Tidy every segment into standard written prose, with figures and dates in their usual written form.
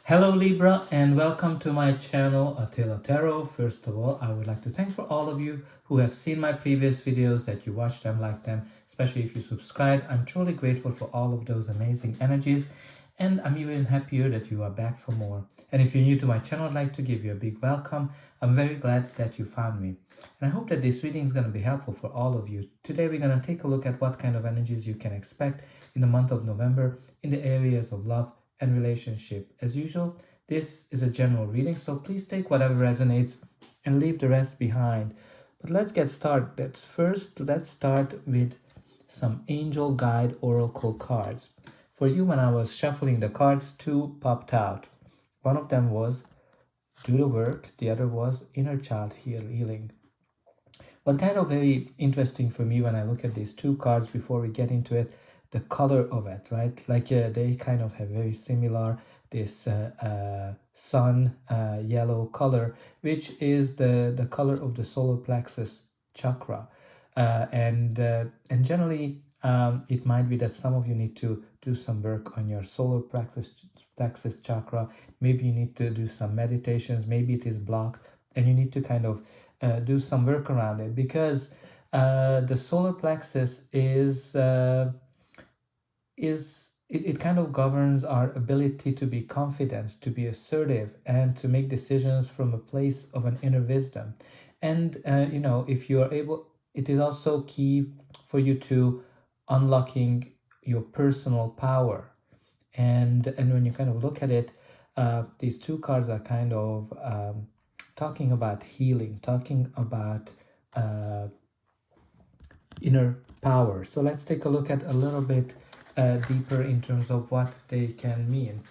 Hello Libra and welcome to my channel Attila Tarot. First of all, I would like to thank for all of you who have seen my previous videos, that you watch them, like them, especially if you subscribe. I'm truly grateful for all of those amazing energies, and I'm even happier that you are back for more. And if you're new to my channel, I'd like to give you a big welcome. I'm very glad that you found me. And I hope that this reading is going to be helpful for all of you. Today we're going to take a look at what kind of energies you can expect in the month of November in the areas of love and relationship. As usual, this is a general reading, so please take whatever resonates and leave the rest behind. But let's get started. Let's start with some angel guide oracle cards. For you, when I was shuffling the cards, two popped out. One of them was do the work, the other was inner child healing. What's kind of very interesting for me when I look at these two cards before we get into it, the color of it, right? Like they kind of have very similar, this sun yellow color, which is the color of the solar plexus chakra. And generally, it might be that some of you need to do some work on your solar plexus chakra. Maybe you need to do some meditations. Maybe it is blocked and you need to kind of do some work around it, because the solar plexus it kind of governs our ability to be confident, to be assertive, and to make decisions from a place of an inner wisdom. And if you are able, it is also key for you to unlocking your personal power. And when you kind of look at it, these two cards are kind of talking about healing, talking about inner power. So let's take a look at a little bit deeper in terms of what they can mean.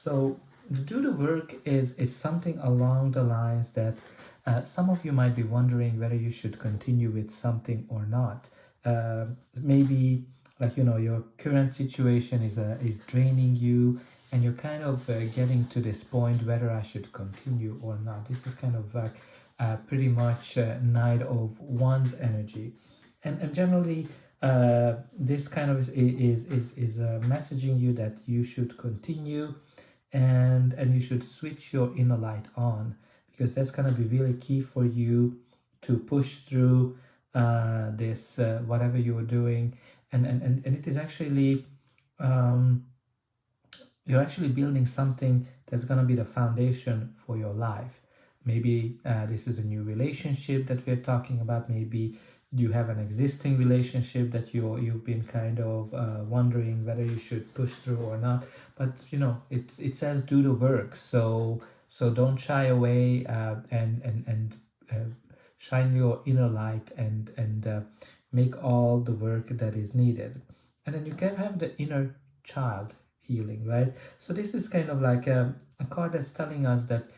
So do the work is something along the lines that some of you might be wondering whether you should continue with something or not. Maybe like your current situation is draining you, and you're kind of getting to this point whether I should continue or not. This is kind of like pretty much Knight of Wands energy, and generally this kind of is messaging you that you should continue and you should switch your inner light on, because that's going to be really key for you to push through this whatever you are doing, and it is actually you're actually building something that's going to be the foundation for your life. Maybe this is a new relationship that we're talking about. Maybe you have an existing relationship that you've been kind of wondering whether you should push through or not. But it says do the work. So don't shy away and shine your inner light and make all the work that is needed. And then you can have the inner child healing, right? So this is kind of like a card that's telling us that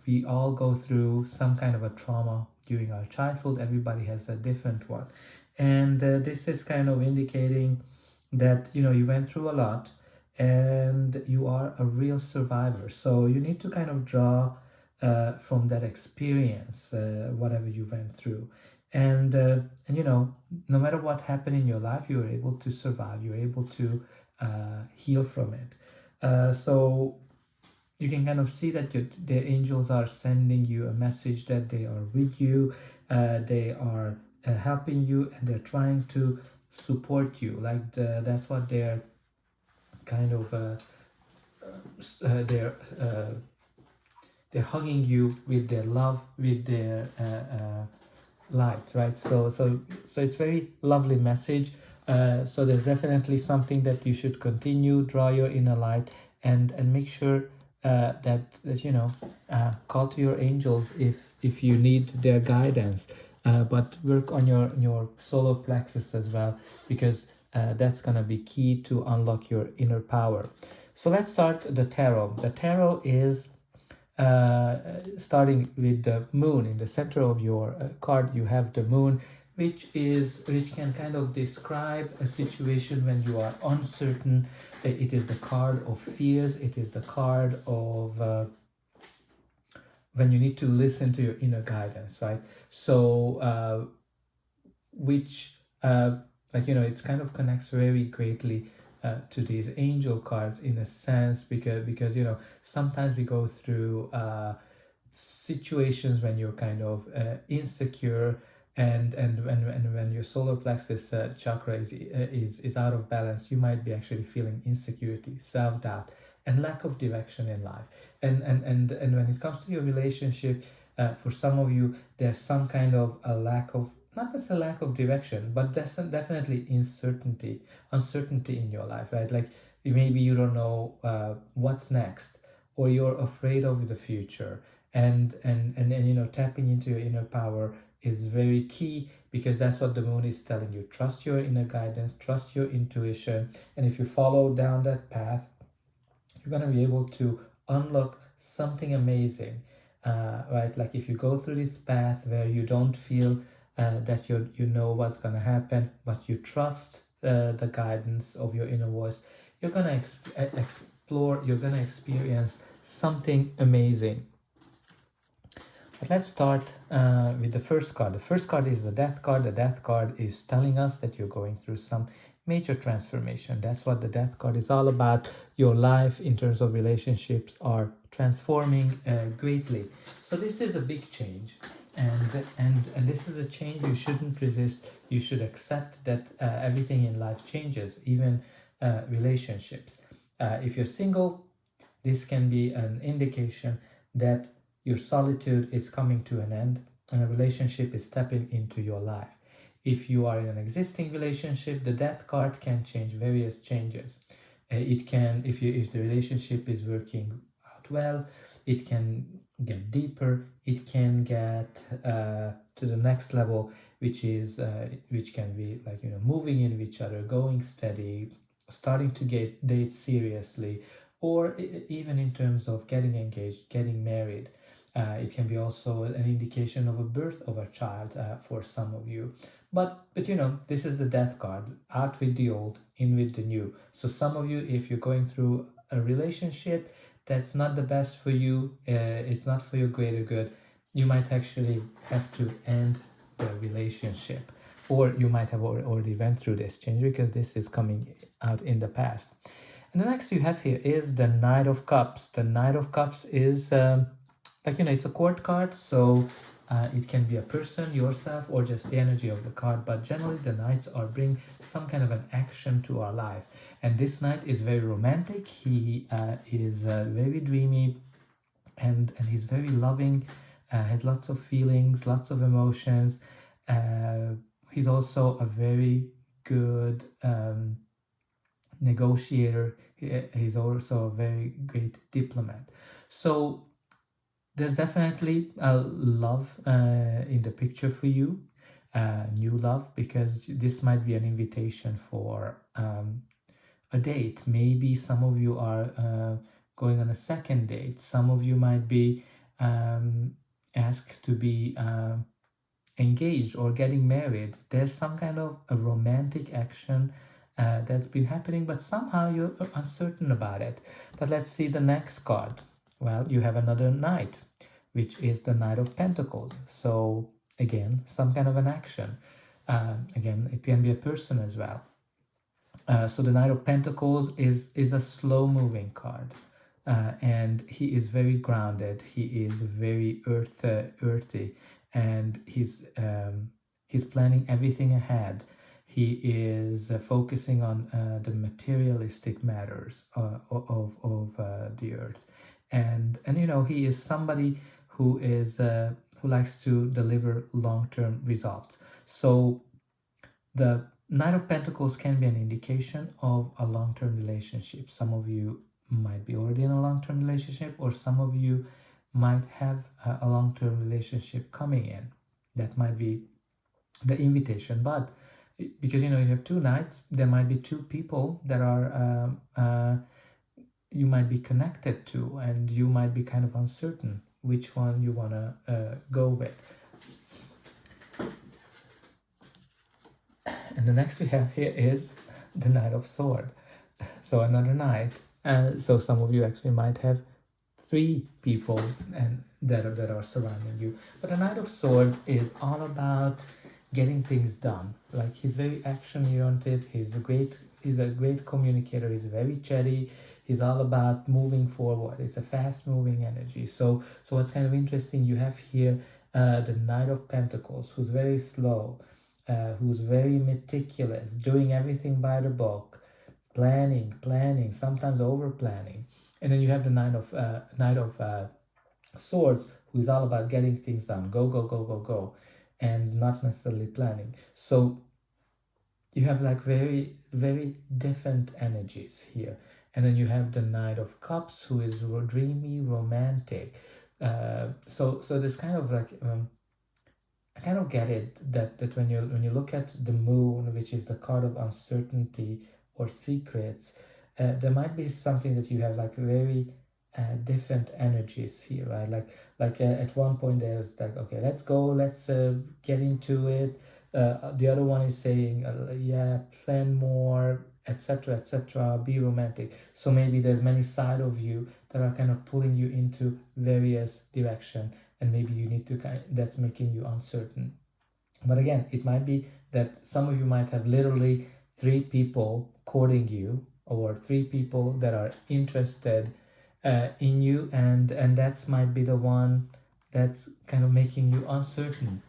we all go through some kind of a trauma during our childhood. Everybody has a different one, and this is kind of indicating that you went through a lot and you are a real survivor. So you need to kind of draw from that experience, whatever you went through, and no matter what happened in your life, you were able to survive. You're able to heal from it. So you can kind of see that the angels are sending you a message that they are with you, they are helping you, and they're trying to support you. Like that's what they're kind of they're hugging you with their love, with their light, right? So it's very lovely message. So there's definitely something that you should continue, draw your inner light, and make sure that call to your angels if you need their guidance, but work on your solar plexus as well, because that's gonna be key to unlock your inner power. So let's start the tarot. The tarot is starting with the moon. In the center of your card you have the moon, which can kind of describe a situation when you are uncertain. It is the card of fears. It is the card of when you need to listen to your inner guidance, right? So which it kind of connects very greatly to these angel cards in a sense, because you know, sometimes we go through situations when you're kind of insecure, and when your solar plexus chakra is out of balance, you might be actually feeling insecurity, self-doubt, and lack of direction in life. And when it comes to your relationship, for some of you, there's some kind of a lack of, not just a lack of direction, but definitely uncertainty in your life, right? Like maybe you don't know what's next, or you're afraid of the future, and you know, tapping into your inner power is very key, because that's what the moon is telling you. Trust your inner guidance, trust your intuition, and if you follow down that path, you're going to be able to unlock something amazing, right? Like if you go through this path where you don't feel that you know what's going to happen, but you trust the guidance of your inner voice, you're going to explore, you're going to experience something amazing. But let's start with the first card. The first card is the Death card. The Death card is telling us that you're going through some major transformation. That's what the Death card is all about. Your life in terms of relationships are transforming greatly. So this is a big change, and this is a change you shouldn't resist. You should accept that everything in life changes, even relationships. If you're single, this can be an indication that your solitude is coming to an end and a relationship is stepping into your life. If you are in an existing relationship, the Death card can change various changes. It can, if the relationship is working out well, it can get deeper. It can get to the next level, which can be like, you know, moving in with each other, going steady, starting to date seriously, or even in terms of getting engaged, getting married. It can be also an indication of a birth of a child for some of you. But you know, this is the Death card, out with the old, in with the new. So some of you, if you're going through a relationship that's not the best for you, it's not for your greater good, you might actually have to end the relationship. Or you might have already went through this change, because this is coming out in the past. And the next you have here is the Knight of Cups. The Knight of Cups is like, you know, it's a court card, so it can be a person, yourself, or just the energy of the card. But generally, the Knights are bring some kind of an action to our life. And this Knight is very romantic. He is very dreamy, and he's very loving. Has lots of feelings, lots of emotions. He's also a very good negotiator. He's also a very great diplomat. So there's definitely a love in the picture for you, new love, because this might be an invitation for a date. Maybe some of you are going on a second date. Some of you might be asked to be engaged or getting married. There's some kind of a romantic action that's been happening, but somehow you're uncertain about it. But let's see the next card. Well, you have another Knight, which is the Knight of Pentacles. So again, some kind of an action. Again, it can be a person as well. So the Knight of Pentacles is a slow-moving card, and he is very grounded. He is very earthy, and he's planning everything ahead. He is focusing on the materialistic matters of the earth. And you know, he is somebody who likes to deliver long-term results. So the Knight of Pentacles can be an indication of a long-term relationship. Some of you might be already in a long-term relationship, or some of you might have a long-term relationship coming in. That might be the invitation. But because, you know, you have two Knights, there might be two people that are you might be connected to, and you might be kind of uncertain which one you want to go with. And the next we have here is the Knight of Swords. So another Knight. So some of you actually might have three people that are surrounding you. But the Knight of Swords is all about getting things done. Like, he's very action-oriented. He's a great he's a great communicator. He's very chatty. He's all about moving forward. It's a fast moving energy. So what's kind of interesting, you have here the Knight of Pentacles, who's very slow, who's very meticulous, doing everything by the book, planning, sometimes over planning. And then you have the Knight of Swords, who is all about getting things done, go, and not necessarily planning. So you have like very, very different energies here. And then you have the Knight of Cups, who is dreamy, romantic. So this kind of like I kind of get it that when you look at the Moon, which is the card of uncertainty or secrets, there might be something that you have like very different energies here, right? Like at one point there's like, okay, let's go, let's get into it. The other one is saying, yeah, plan more, etc., be romantic. So maybe there's many sides of you that are kind of pulling you into various direction, and maybe you need to that's making you uncertain. But again, it might be that some of you might have literally 3 people courting you, or 3 people that are interested in you, and that's might be the one that's kind of making you uncertain.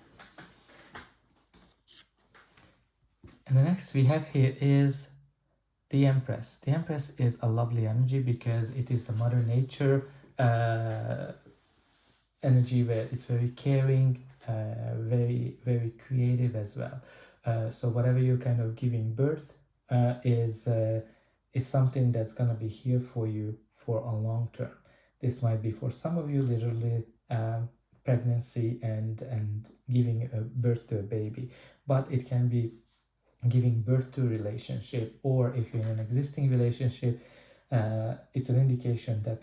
And the next we have here is the Empress. The Empress is a lovely energy because it is the Mother Nature energy, where it's very caring, very, very creative as well. So whatever you're kind of giving birth is something that's gonna be here for you for a long term. This might be for some of you literally pregnancy and giving birth to a baby, but it can be giving birth to a relationship, or if you're in an existing relationship, it's an indication that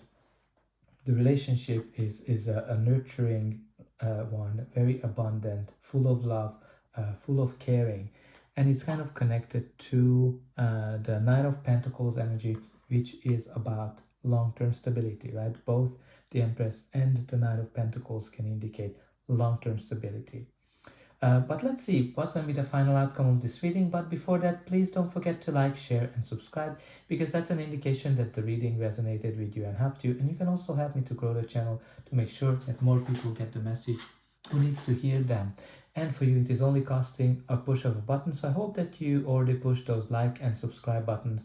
the relationship is a nurturing one, very abundant, full of love, full of caring, and it's kind of connected to the Knight of Pentacles energy, which is about long-term stability, right? Both the Empress and the Knight of Pentacles can indicate long-term stability. But let's see what's going to be the final outcome of this reading. But before that, please don't forget to like, share, and subscribe, because that's an indication that the reading resonated with you and helped you. And you can also help me to grow the channel to make sure that more people get the message who needs to hear them. And for you, it is only costing a push of a button. So I hope that you already pushed those like and subscribe buttons.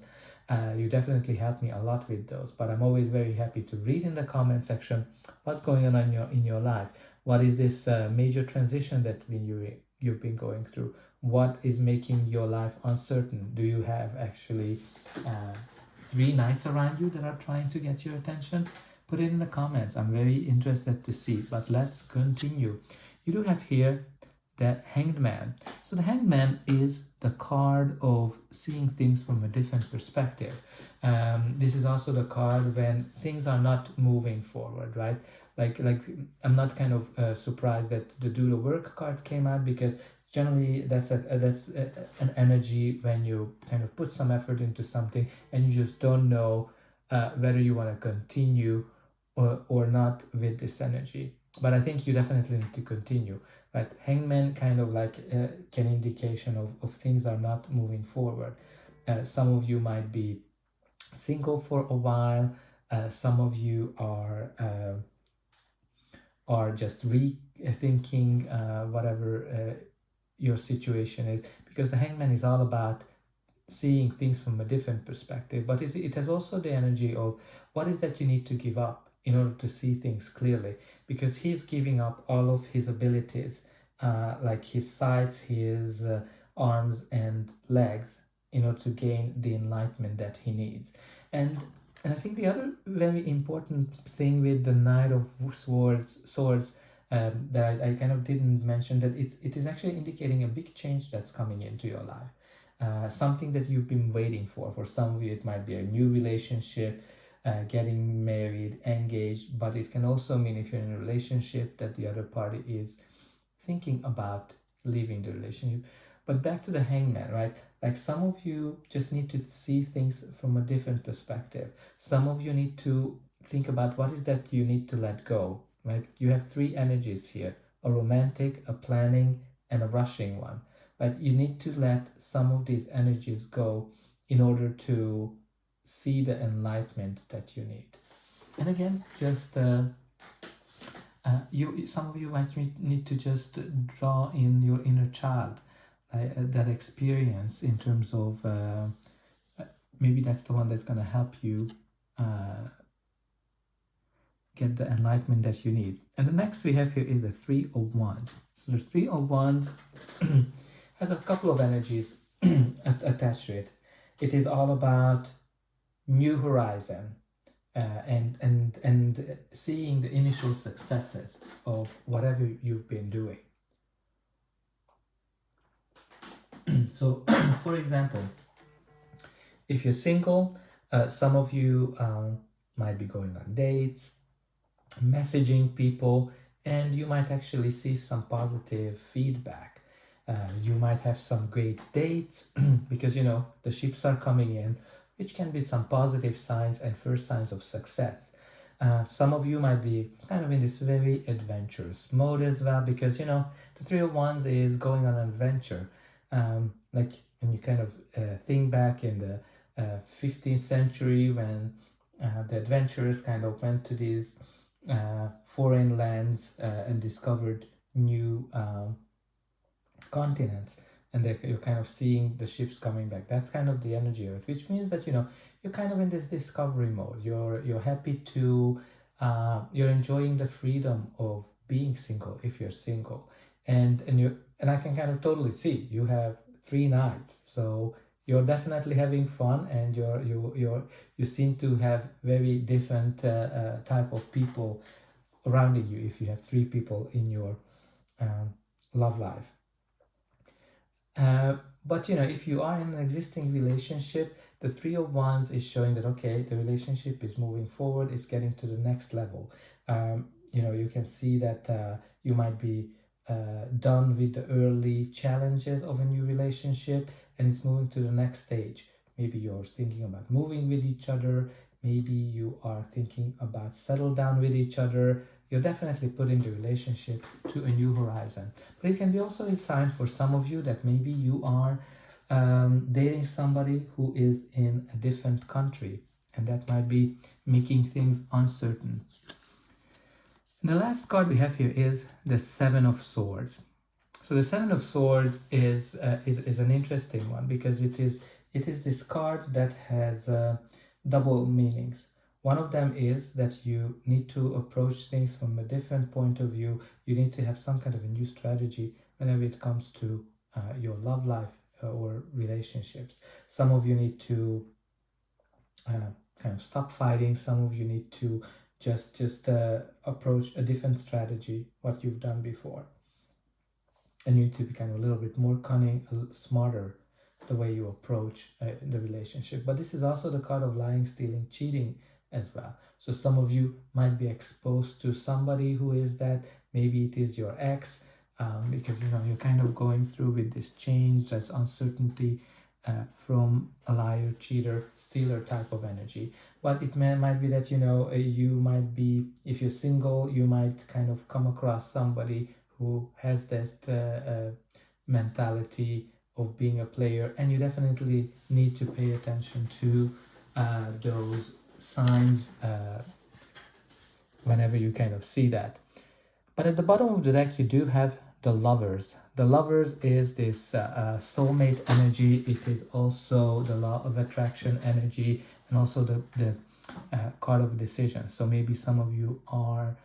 You definitely help me a lot with those. But I'm always very happy to read in the comment section what's going on in your life. What is this major transition that you've been going through? What is making your life uncertain? Do you have actually 3 knights around you that are trying to get your attention? Put it in the comments. I'm very interested to see. But let's continue. You do have here the Hanged Man. So the Hanged Man is the card of seeing things from a different perspective. This is also the card when things are not moving forward, right? Like I'm not kind of surprised that the Do the Work card came out, because generally that's an energy when you kind of put some effort into something and you just don't know whether you want to continue or not with this energy. But I think you definitely need to continue. But Hangman kind of like an indication of things are not moving forward. Some of you might be single for a while. Some of you are just rethinking whatever your situation is, because the Hangman is all about seeing things from a different perspective. But it has also the energy of what is that you need to give up in order to see things clearly, because he's giving up all of his abilities, like his sights, his arms and legs, in order to gain the enlightenment that he needs. And I think the other very important thing with the Knight of Swords that I kind of didn't mention, that it is actually indicating a big change that's coming into your life. Something that you've been waiting for. For some of you, it might be a new relationship, getting married, engaged, but it can also mean, if you're in a relationship, that the other party is thinking about leaving the relationship. But back to the Hangman, right? Like some of you just need to see things from a different perspective. Some of you need to think about what is that you need to let go, right? You have 3 energies here, a romantic, a planning, and a rushing one. But you need to let some of these energies go in order to see the enlightenment that you need. And again, just some of you might need to just draw in your inner child, that experience in terms of maybe that's the one that's going to help you get the enlightenment that you need. And the next we have here is the Three of Wands. So the Three of Wands has a couple of energies attached to it. It is all about new horizon, and seeing the initial successes of whatever you've been doing. So, for example, if you're single, some of you might be going on dates, messaging people, and you might actually see some positive feedback. You might have some great dates because, you know, the ships are coming in, which can be some positive signs and first signs of success. Some of you might be kind of in this very adventurous mode as well, because, you know, the Three of Wands is going on an adventure. Like when you kind of think back in the 15th century, when the adventurers kind of went to these foreign lands and discovered new continents, and you're kind of seeing the ships coming back. That's kind of the energy of it, which means that, you know, you're kind of in this discovery mode. You're happy to, you're enjoying the freedom of being single if you're single, and I can kind of totally see you have 3 nights, so you're definitely having fun, and you seem to have very different type of people surrounding you if you have 3 people in your love life. But, you know, if you are in an existing relationship, the Three of Wands is showing that, okay, the relationship is moving forward, it's getting to the next level. You know, you can see that you might be done with the early challenges of a new relationship, and it's moving to the next stage. Maybe you're thinking about moving with each other, maybe you are thinking about settle down with each other. You're definitely putting the relationship to a new horizon. But it can be also a sign for some of you that maybe you are dating somebody who is in a different country, and that might be making things uncertain. And the last card we have here is the Seven of Swords. So the Seven of Swords is an interesting one, because it is this card that has double meanings. One of them is that you need to approach things from a different point of view. You need to have some kind of a new strategy whenever it comes to your love life or relationships. Some of you need to kind of stop fighting. Some of you need to just approach a different strategy, what you've done before. And you need to be kind of a little bit more cunning, smarter, the way you approach the relationship. But this is also the card of lying, stealing, cheating as well. So some of you might be exposed to somebody who is that. Maybe it is your ex, because, you know, you're kind of going through with this change, this uncertainty from a liar, cheater, stealer type of energy. But it might be that, you know, you might be, if you're single, you might kind of come across somebody who has this mentality of being a player, and you definitely need to pay attention to those signs whenever you kind of see that. But at the bottom of the deck, you do have the Lovers. The Lovers is this soulmate energy. It is also the law of attraction energy, and also the card of decision. So maybe some of you are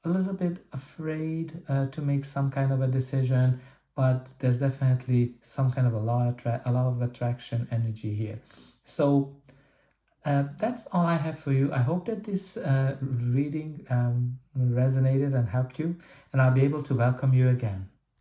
a little bit afraid to make some kind of a decision, but there's definitely some kind of a law of attraction energy here. So that's all I have for you. I hope that this reading resonated and helped you, and I'll be able to welcome you again.